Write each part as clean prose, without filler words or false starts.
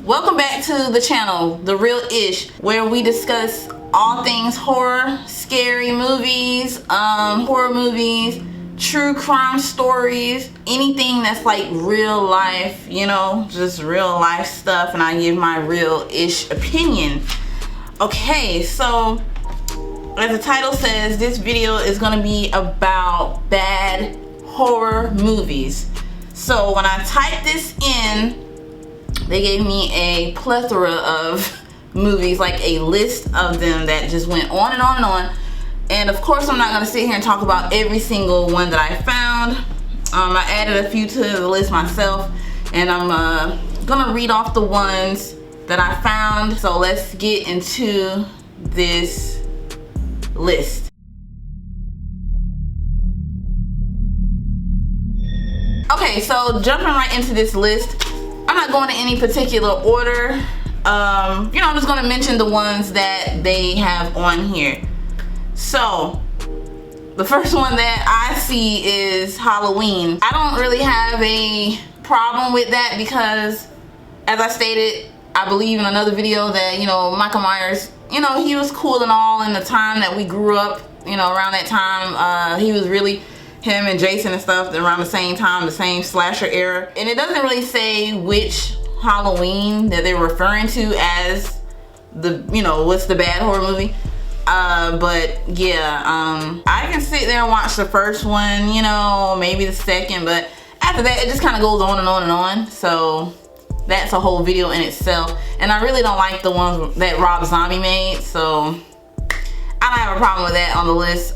Welcome back to the channel, The Real Ish, where we discuss all things horror, scary movies, horror movies, true crime stories, anything that's like real life, you know, just real life stuff, and I give my real ish opinion. Okay, so as the title says, this video is going to be about bad horror movies. So when I typed this in, they gave me a plethora of movies, like a list of them that just went on and on and on. And of course, I'm not going to sit here and talk about every single one that I found. I added a few to the list myself, and I'm going to read off the ones that I found. So let's get into this list. Okay, so jumping right into this list, I'm not going in any particular order. I'm just going to mention the ones that they have on here. So the first one that I see is Halloween. I don't really have a problem with that because, as I stated, I believe in another video that, Michael Myers, he was cool and all in the time that we grew up, around that time. He was really, him and Jason and stuff, around the same time, the same slasher era. And it doesn't really say which Halloween that they're referring to as the, what's the bad horror movie. But yeah, I can sit there and watch the first one, maybe the second, but after that, it just kind of goes on and on and on. So that's a whole video in itself. And I really don't like the ones that Rob Zombie made, so I don't have a problem with that on the list.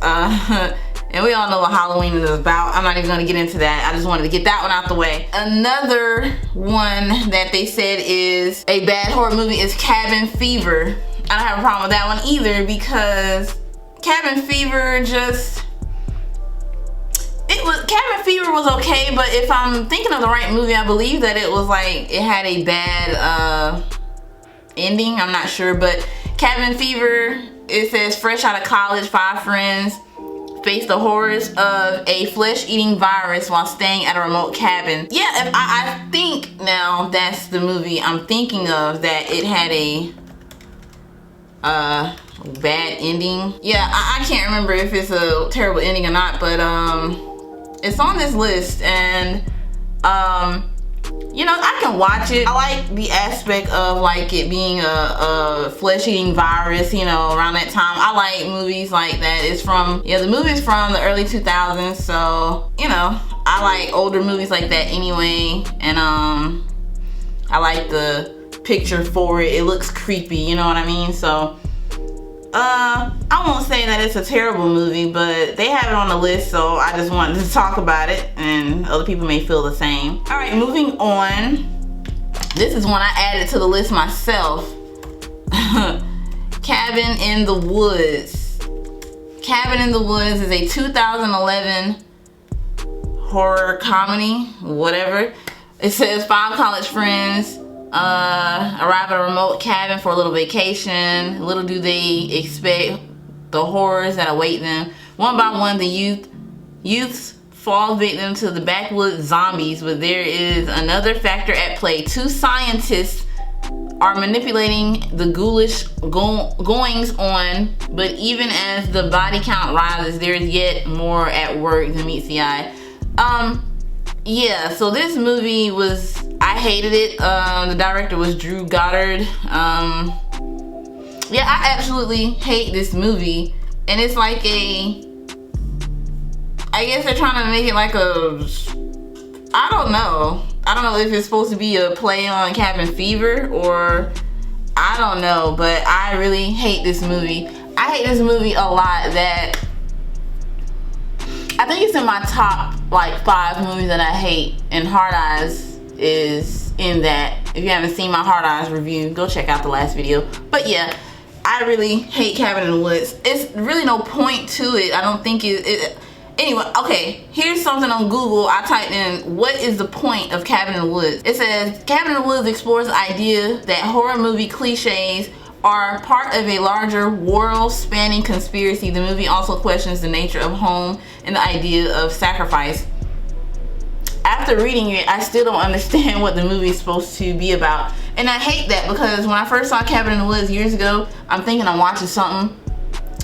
And we all know what Halloween is about. I'm not even gonna get into that. I just wanted to get that one out the way. Another one that they said is a bad horror movie is Cabin Fever. I don't have a problem with that one either, because Cabin Fever Cabin Fever was okay, but if I'm thinking of the right movie, I believe that it was like, it had a bad ending. I'm not sure, but Cabin Fever, it says fresh out of college, 5 friends face the horrors of a flesh-eating virus while staying at a remote cabin. Yeah, I think now that's the movie I'm thinking of, that it had a bad ending. Yeah, I can't remember if it's a terrible ending or not, but it's on this list, and I can watch it. I like the aspect of like it being a flesh-eating virus, around that time. I like movies like that. It's from, the movie's from the early 2000s, so I like older movies like that anyway. And I like the picture for it. It looks creepy, you know what I mean? So I won't say that it's a terrible movie, but they have it on the list, so I just wanted to talk about it, and other people may feel the same. All right, moving on. This is one I added to the list myself. Cabin in the Woods. Cabin in the Woods is a 2011 horror comedy, whatever. It says 5 college friends arrive at a remote cabin for a little vacation. Little do they expect the horrors that await them. One by one, the youths fall victim to the backwoods zombies, but there is another factor at play. 2 scientists are manipulating the ghoulish goings on, but even as the body count rises, there is yet more at work than meets the eye. Yeah, so this movie was, I hated it. The director was Drew Goddard. Yeah, I absolutely hate this movie. And it's like I guess they're trying to make it like I don't know if it's supposed to be a play on Cabin Fever, or I don't know, but I really hate this movie. I hate this movie a lot. That I think it's in my top like 5 movies that I hate, and Hard Eyes is in that. If you haven't seen my Hard Eyes review, go check out the last video. But yeah, I really hate Cabin in the Woods. It's really no point to it. I don't think it anyway, okay, here's something on Google. I typed in, what is the point of Cabin in the Woods? It says, Cabin in the Woods explores the idea that horror movie cliches are part of a larger world-spanning conspiracy. The movie also questions the nature of home and the idea of sacrifice. After reading it, I still don't understand what the movie is supposed to be about. And I hate that because when I first saw Cabin in the Woods years ago, I'm thinking I'm watching something,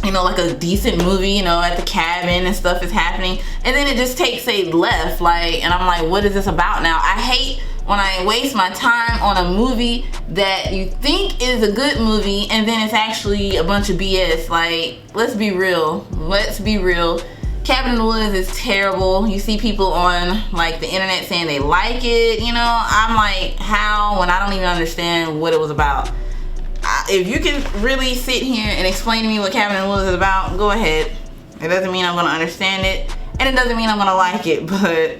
you know, like a decent movie, you know, at the cabin and stuff is happening, and then it just takes a left, like, and I'm like, what is this about now? I hate when I waste my time on a movie that you think is a good movie and then it's actually a bunch of BS. Like, let's be real. Let's be real. Cabin in the Woods is terrible. You see people on like the internet saying they like it, you know. I'm like, how, when I don't even understand what it was about. If you can really sit here and explain to me what Cabin in the Woods is about, go ahead. It doesn't mean I'm gonna understand it, and it doesn't mean I'm gonna like it, but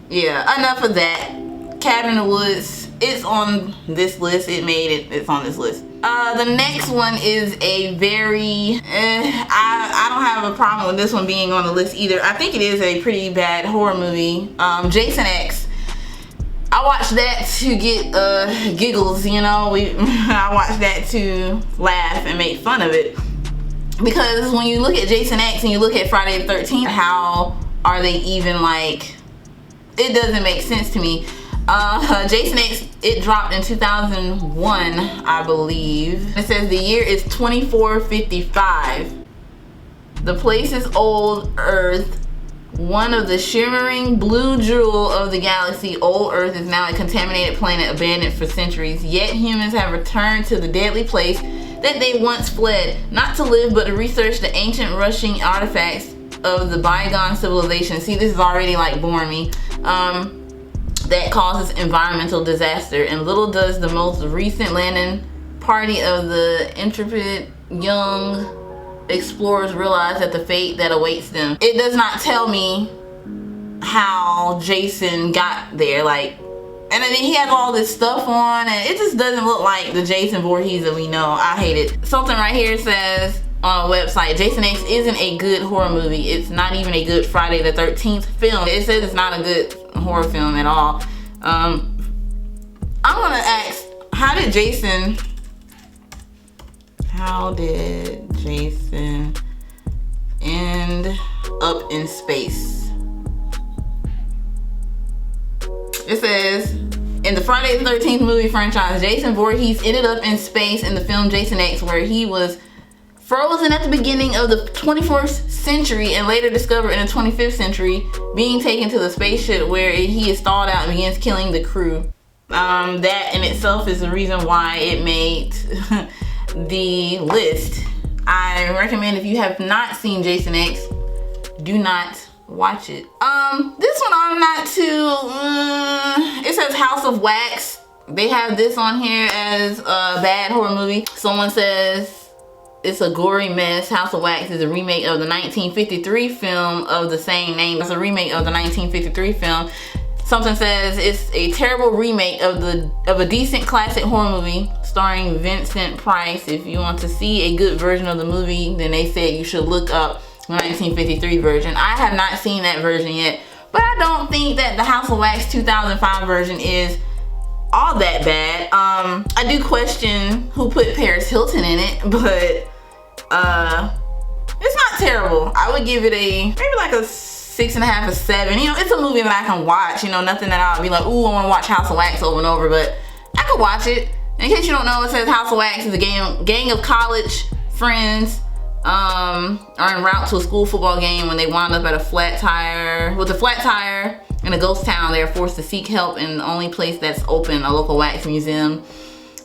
yeah, enough of that. Cabin in the Woods, it's on this list. It made it, it's on this list. The next one is a very, I don't have a problem with this one being on the list either. I think it is a pretty bad horror movie. Jason X. I watched that to get giggles, you know. I watched that to laugh and make fun of it. Because when you look at Jason X and you look at Friday the 13th, how are they even like, it doesn't make sense to me. Jason X, it dropped in 2001, I believe. It says the year is 2455. The place is old Earth, one of the shimmering blue jewel of the galaxy. Old Earth is now a contaminated planet abandoned for centuries. Yet humans have returned to the deadly place that they once fled, not to live but to research the ancient rushing artifacts of the bygone civilization. See, this is already like boring me. That causes environmental disaster, and little does the most recent landing party of the intrepid young explorers realize that the fate that awaits them. It does not tell me how Jason got there, like, and then he has all this stuff on, and it just doesn't look like the Jason Voorhees that we know. I hate it. Something right here says on a website, Jason X isn't a good horror movie. It's not even a good Friday the 13th film. It says it's not a good horror film at all. I'm gonna ask, how did Jason end up in space? It says, in the Friday the 13th movie franchise, Jason Voorhees ended up in space in the film Jason X, where he was frozen at the beginning of the 21st century and later discovered in the 25th century, being taken to the spaceship where he is stalled out and begins killing the crew. That in itself is the reason why it made the list. I recommend, if you have not seen Jason X, do not watch it. This one I'm not too, it says House of Wax. They have this on here as a bad horror movie. Someone says it's a gory mess. House of Wax is a remake of the 1953 film of the same name. It's a remake of the 1953 film. Something says it's a terrible remake of a decent classic horror movie starring Vincent Price. If you want to see a good version of the movie, then they said you should look up the 1953 version. I have not seen that version yet, but I don't think that the House of Wax 2005 version is all that bad. I do question who put Paris Hilton in it, but it's not terrible. I would give it a maybe like a 6.5 or 7. You know, it's a movie that I can watch. You know, nothing that I'll be like, ooh, I want to watch House of Wax over and over, but I could watch it. In case you don't know, it says House of Wax is a gang of college friends are en route to a school football game. When they wound up at a flat tire in a ghost town, they are forced to seek help in the only place that's open, a local wax museum.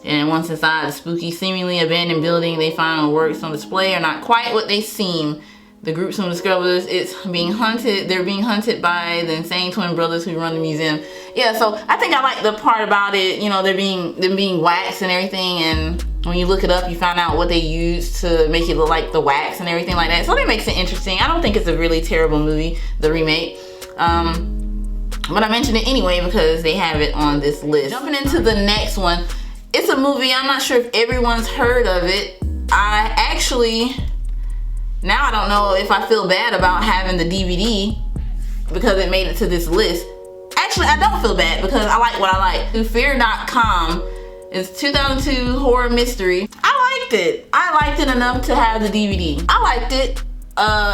And once inside the spooky, seemingly abandoned building, they find works on display are not quite what they seem. The group soon discovers they're being hunted by the insane twin brothers who run the museum. Yeah, so I think I like the part about it, you know, them being waxed and everything, and when you look it up, you find out what they used to make it look like the wax and everything like that. So that makes it interesting. I don't think it's a really terrible movie, the remake. But I mentioned it anyway because they have it on this list. Jumping into the next one, it's a movie, I'm not sure if everyone's heard of it. Now I don't know if I feel bad about having the DVD because it made it to this list. Actually, I don't feel bad because I like what I like. Fear.com is 2002 horror mystery. I liked it. I liked it enough to have the DVD. I liked it.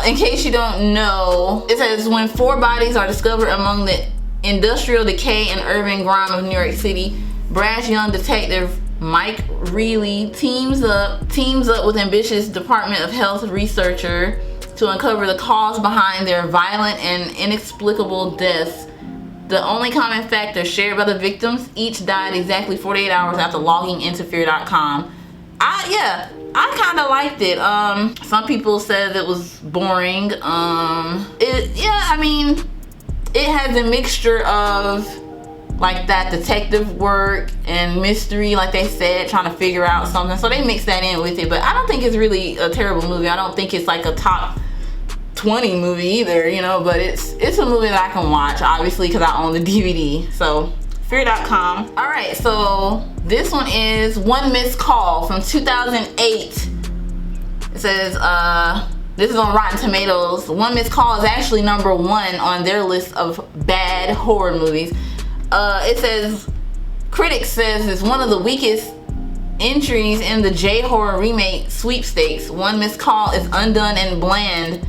In case you don't know, it says when 4 bodies are discovered among the industrial decay and urban grime of New York City, brash young detective Mike Reilly teams up with ambitious Department of Health researcher to uncover the cause behind their violent and inexplicable deaths. The only common factor shared by the victims, each died exactly 48 hours after logging into fear.com. I kind of liked it. Some people said it was boring. I mean, it has a mixture of like that detective work and mystery, like they said, trying to figure out something. So they mixed that in with it. But I don't think it's really a terrible movie. I don't think it's like a top 20 movie either, you know. But it's a movie that I can watch, obviously, because I own the DVD. So fear.com. All right, so this one is One Missed Call from 2008. It says this is on Rotten Tomatoes. One Missed Call is actually number 1 on their list of bad horror movies. It says, critics says it's one of the weakest entries in the J-horror remake sweepstakes. One Missed Call is undone and bland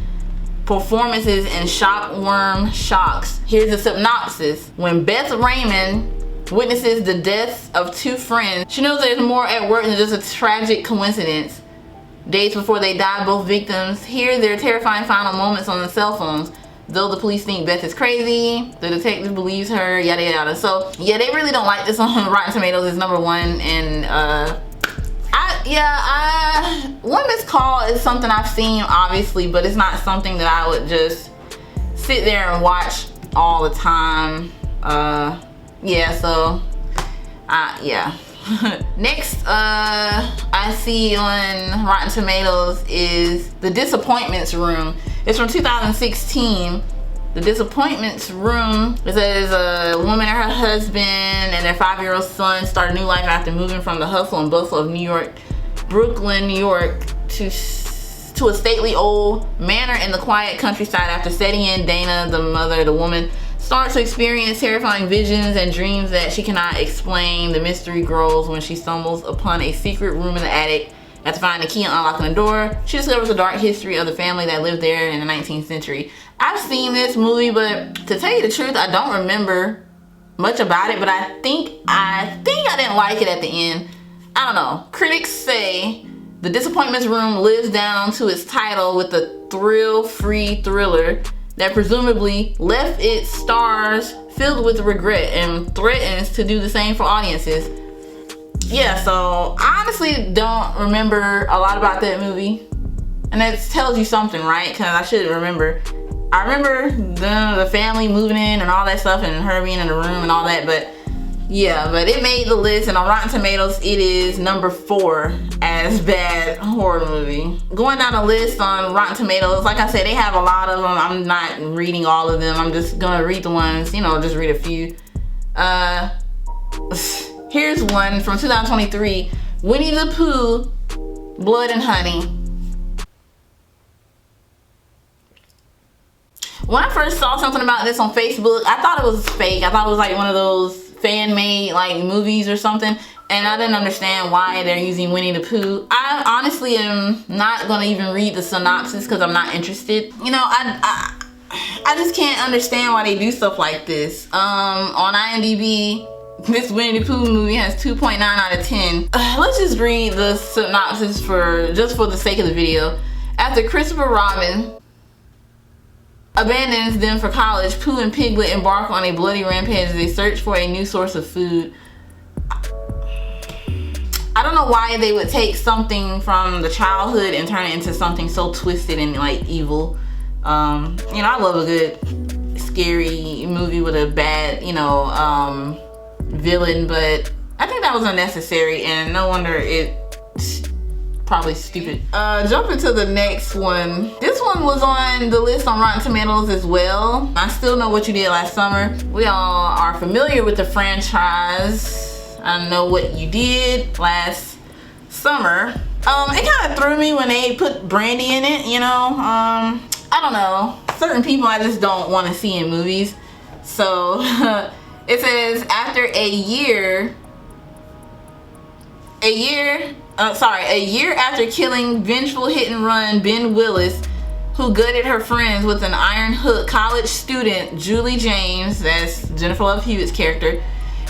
performances and shockworm shocks. Here's a synopsis. When Beth Raymond witnesses the deaths of 2 friends, she knows there's more at work than just a tragic coincidence. Days before they die, both victims hear their terrifying final moments on the cell phones. Though the police think Beth is crazy, the detective believes her, yada yada. So yeah, they really don't like this on Rotten Tomatoes. It's number 1, and One Missed Call is something I've seen, obviously, but it's not something that I would just sit there and watch all the time. Next, I see on Rotten Tomatoes is The Disappointments Room. It's from 2016. The Disappointments Room. It says a woman and her husband and their 5-year-old son start a new life after moving from the hustle and bustle of Brooklyn, New York, to a stately old manor in the quiet countryside. After setting in, Dana, the woman, starts to experience terrifying visions and dreams that she cannot explain. The mystery grows when she stumbles upon a secret room in the attic. After finding the key and unlocking the door, she discovers the dark history of the family that lived there in the 19th century. I've seen this movie, but to tell you the truth, I don't remember much about it, but I think I didn't like it at the end. I don't know. Critics say The Disappointments Room lives down to its title with a thrill-free thriller that presumably left its stars filled with regret and threatens to do the same for audiences. Yeah, so I honestly don't remember a lot about that movie, and that tells you something, right? Because I should remember. I remember the family moving in and all that stuff, and her being in the room and all that, but yeah, but it made the list, and on Rotten Tomatoes it is number 4 as bad horror movie. Going down the list on Rotten Tomatoes, like I said, they have a lot of them. I'm not reading all of them. I'm just gonna read the ones, just read a few. Here's one from 2023, Winnie the Pooh, Blood and Honey. When I first saw something about this on Facebook, I thought it was fake. I thought it was like one of those fan-made like movies or something, and I didn't understand why they're using Winnie the Pooh. I honestly am not gonna even read the synopsis because I'm not interested. I just can't understand why they do stuff like this. On IMDb, this Winnie the Pooh movie has 2.9 out of 10. Let's just read the synopsis for the sake of the video. After Christopher Robin abandons them for college, Pooh and Piglet embark on a bloody rampage as they search for a new source of food. I don't know why they would take something from the childhood and turn it into something so twisted and like evil. I love a good scary movie with a bad, villain, but I think that was unnecessary, and no wonder it's probably stupid. Jumping to the next one. This one was on the list on Rotten Tomatoes as well. I Still Know What You Did Last Summer. We all are familiar with the franchise. I Know What You Did Last Summer. It kind of threw me when they put Brandy in it, I don't know. Certain people I just don't want to see in movies. So it says after a year after killing vengeful hit and run Ben Willis, who gutted her friends with an iron hook, college student Julie James, that's Jennifer Love Hewitt's character,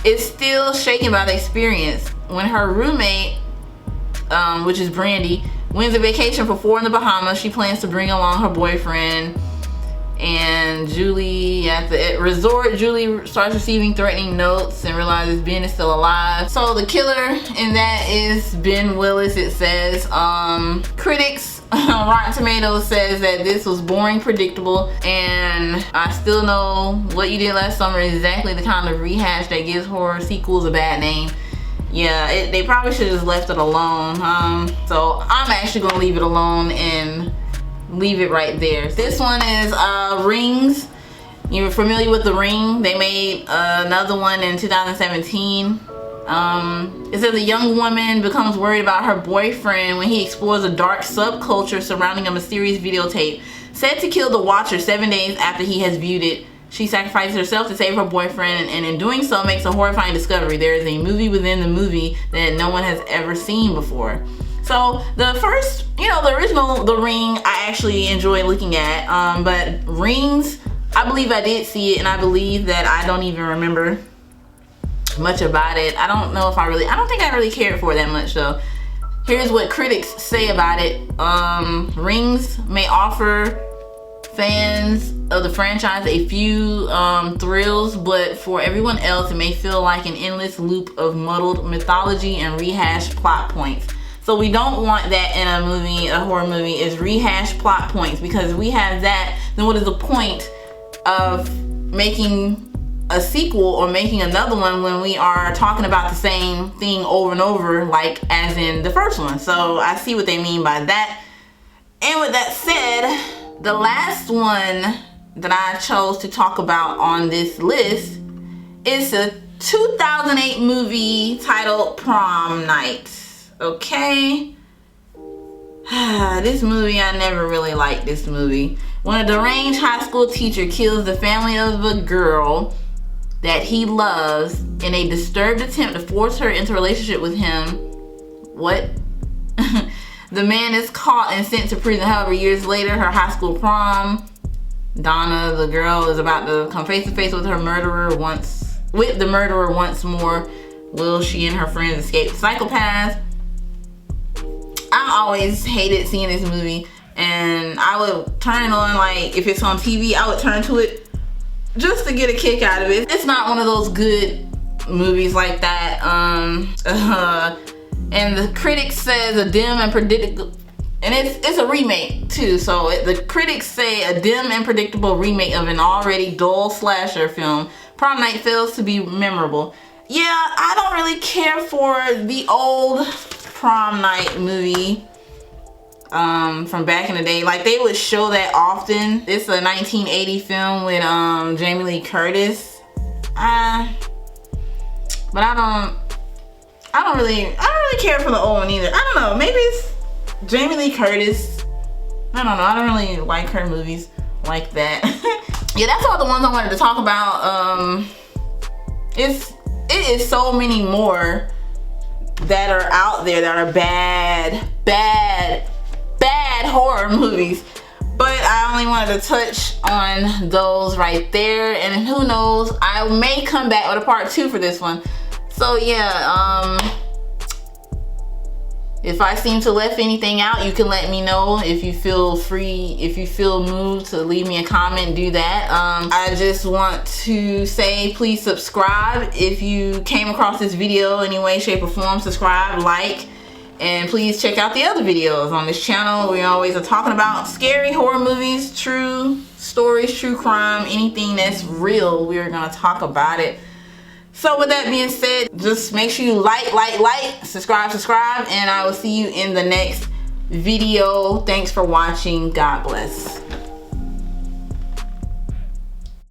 is still shaken by the experience when her roommate, which is Brandy, wins a vacation for 4 in the Bahamas. She plans to bring along her boyfriend. And Julie, at the resort, Julie starts receiving threatening notes and realizes Ben is still alive. So the killer in that is Ben Willis, it says. Critics on Rotten Tomatoes says that this was boring, predictable, and I still know What You Did Last Summer is exactly the kind of rehash that gives horror sequels a bad name. Yeah, they probably should have just left it alone. So I'm actually gonna leave it alone and leave it right there. This one is Rings. You're familiar with The Ring? They made another one in 2017. It says a young woman becomes worried about her boyfriend when he explores a dark subculture surrounding a mysterious videotape said to kill the watcher 7 days after he has viewed it. She sacrifices herself to save her boyfriend, and in doing so makes a horrifying discovery. There is a movie within the movie that no one has ever seen before. So the first, the original The Ring, I actually enjoy looking at, but Rings, I believe I did see it, and I believe that I don't even remember much about it. I don't think I really cared for it that much though. Here's what critics say about it. Rings may offer fans of the franchise a few thrills, but for everyone else it may feel like an endless loop of muddled mythology and rehashed plot points. So we don't want that in a movie, a horror movie, is rehashed plot points, because if we have that, then what is the point of making a sequel or making another one when we are talking about the same thing over and over, like as in the first one? So I see what they mean by that. And with that said, the last one that I chose to talk about on this list is a 2008 movie titled Prom Night. Okay, this movie, I never really liked this movie. When a deranged high school teacher kills the family of a girl that he loves in a disturbed attempt to force her into a relationship with him, what? The man is caught and sent to prison. However, years later, her high school prom, Donna, the girl, is about to come face to face with the murderer once more. Will she and her friends escape psychopaths? I always hated seeing this movie, and I would turn it on, like if it's on TV, I would turn to it just to get a kick out of it. It's not one of those good movies like that. And the critics says a dim and predictable, and it's a remake too. So the critics say a dim and predictable remake of an already dull slasher film. Prom Night fails to be memorable. Yeah, I don't really care for the old Prom Night movie from back in the day. Like, they would show that often. It's a 1980 film with Jamie Lee Curtis. But I don't really care for the old one either. I don't know, maybe it's Jamie Lee Curtis. I don't know, I don't really like her movies like that. Yeah, that's all the ones I wanted to talk about. It is so many more that are out there that are bad horror movies, but I only wanted to touch on those right there, and who knows, I may come back with a part 2 for this one. So yeah, if I seem to left anything out, you can let me know. If you feel free, if you feel moved to leave me a comment, do that. I just want to say, please subscribe. If you came across this video in any way, shape, or form, subscribe, like, and please check out the other videos on this channel. We always are talking about scary horror movies, true stories, true crime, anything that's real, we're gonna talk about it. So with that being said, just make sure you like, subscribe, and I will see you in the next video. Thanks for watching. God bless.